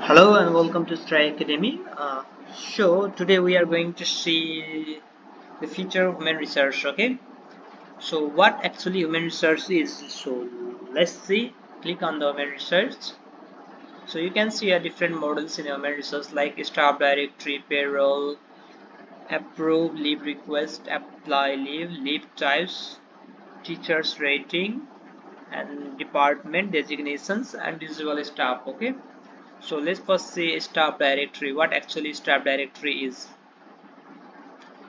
Hello and welcome to Stray Academy. Today we are going to see the future of human research. Okay, so what actually human research is? So let's see. Click on the human research. So you can see different models in human research like staff directory, payroll, approve leave request, apply leave types, teachers rating, and department designations and visual staff. Okay. So let's first see staff directory. What actually staff directory is?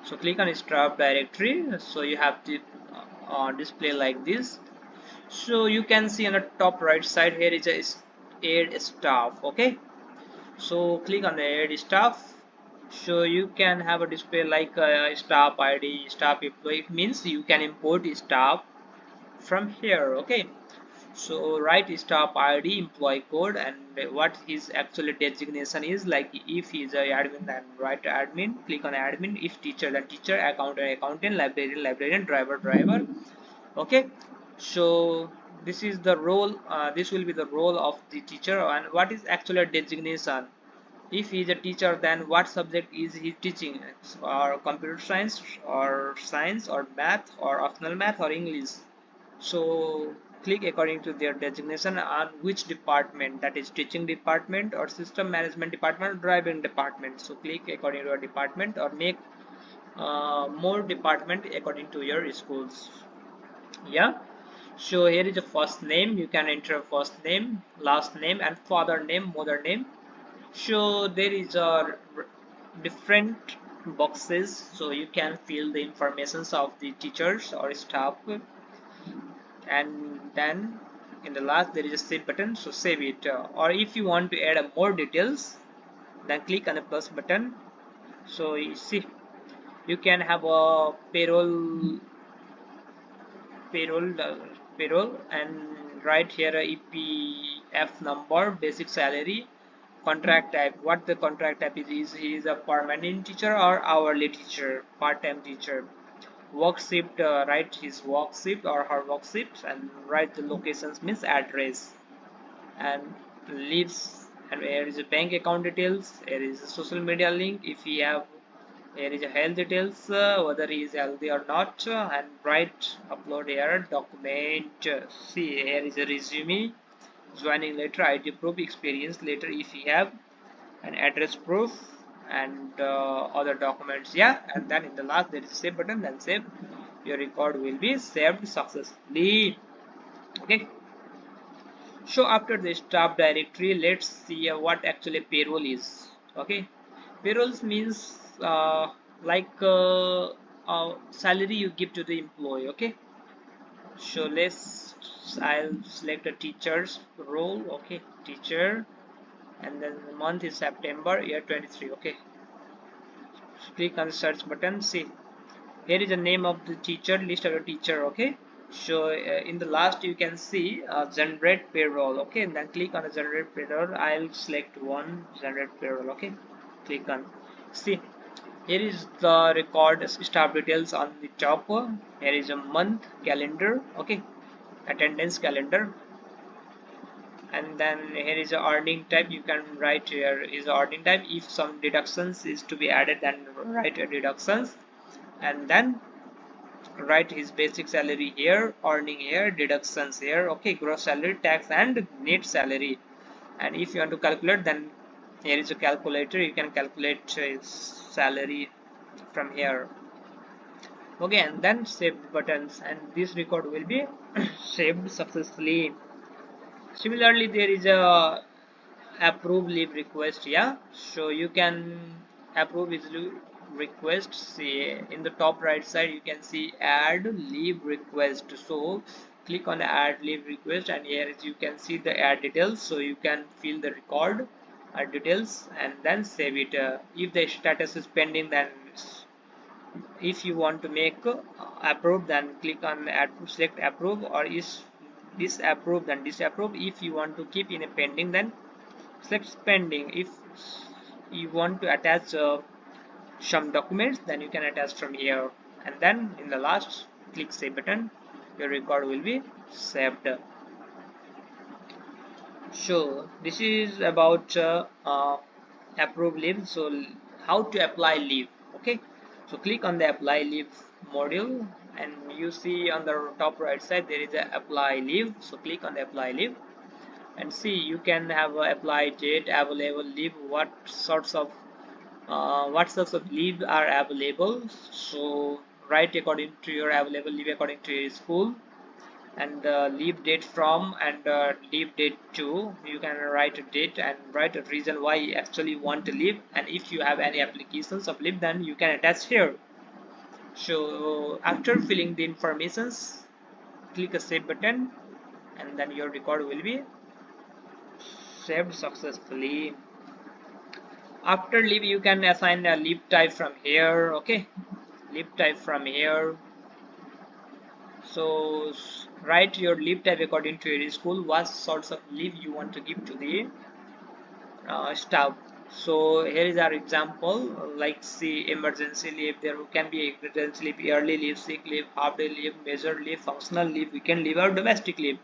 So click on staff directory. So you have the display like this. So you can see on the top right side here is a add staff. Okay. So click on the add staff. So you can have a display like staff ID, staff employee. It means you can import staff from here. Okay. So write staff ID, employee code, and what his actual designation is. Like if he's a admin, then write admin. Click on admin. If teacher, then teacher. Accountant, accountant. Librarian, driver. Okay. So this is the role. This will be the role of the teacher. And what is actually a designation? If he is a teacher, then what subject is he teaching? Or computer science, or math, or optional math, or English. So click according to their designation on which department, that is teaching department or system management department or driving department. So click according to your department or make more department according to your schools. Yeah. So here is a first name. You can enter first name, last name, and father name, mother name. So there is a different boxes, so you can fill the informations of the teachers or staff, and then in the last there is a save button, so save it. Or if you want to add more details, then click on the plus button. So you see you can have a payroll payroll and write here a EPF number, basic salary, contract type. What the contract type is he is a permanent teacher or hourly teacher, part-time teacher. Work shift, write his work shift or her work shift, and write the locations means address, and leaves, and here is a bank account details, here is a social media link if he have, here is a health details, whether he is healthy or not, and write upload here document. See here is a resume, joining letter, ID proof, experience letter if he have, and address proof, and other documents. Yeah, and then in the last there is a save button, then save. Your record will be saved successfully. Okay. So after the staff directory, let's see what actually payroll is. Okay. Payrolls means salary you give to the employee. Okay. So I'll select a teacher's role. Okay, teacher, and then the month is September, year 23. Okay, click on the search button. See here is the name of the teacher, list of the teacher. Okay, so in the last you can see generate payroll. Okay, and then click on the generate payroll. I'll select one, generate payroll. Okay, click on. See here is the record staff details on the top. Here is a month calendar. Okay, attendance calendar, and then here is a earning type. You can write here is earning type. If some deductions is to be added, then write a deductions, and then write his basic salary here, earning here, deductions here. Okay, gross salary, tax, and net salary. And if you want to calculate, then here is a calculator. You can calculate his salary from here. Okay, and then save buttons, and this record will be saved successfully. Similarly, there is a approve leave request. Yeah, so you can approve his request. See in the top right side you can see add leave request. So click on the add leave request, and here you can see the add details, so you can fill the record add details and then save it. If the status is pending, then if you want to make approve, then click on add, select approve, or is disapprove, then disapprove. If you want to keep in a pending, then select pending. If you want to attach some documents, then you can attach from here, and then in the last click save button. Your record will be saved. So this is about approve leave. So how to apply leave? Okay, so click on the apply leave module, and you see on the top right side there is a apply leave. So click on the apply leave and see you can have a apply date, available leave, what sorts of leave are available. So write according to your available leave according to your school, and the leave date from, and leave date to. You can write a date and write a reason why you actually want to leave, and if you have any applications of leave, then you can attach here. So after filling the informations, click a save button, and then your record will be saved successfully. After leave, you can assign a leave type from here. Okay, leave type from here. So write your leave type according to your school, what sorts of leave you want to give to the staff. So here is our example, like see emergency leave. There can be emergency leave, yearly leave, sick leave, half day leave, major leave, functional leave, weekend leave, or domestic leave.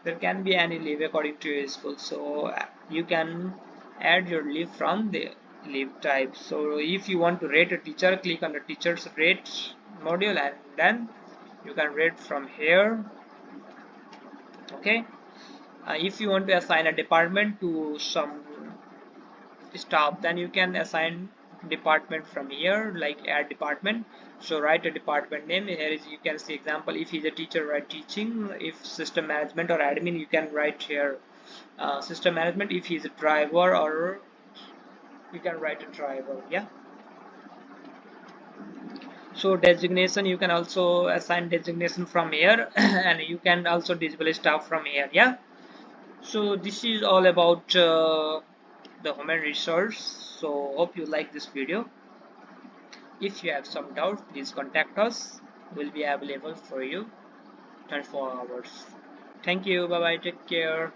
There can be any leave according to your school. So you can add your leave from the leave type. So if you want to rate a teacher, click on the teachers rate module, and then you can rate from here. Okay, if you want to assign a department to some staff, then you can assign department from here, like add department. So write a department name. Here is, you can see example, if he's a teacher, write teaching. If system management or admin, you can write here system management. If he's a driver, or you can write a driver. Yeah, so designation, you can also assign designation from here and you can also display stuff from here. Yeah, so this is all about the human resource. So hope you like this video. If you have some doubt, please contact us. We'll be available for you 24 hours. Thank you. Bye bye. Take care.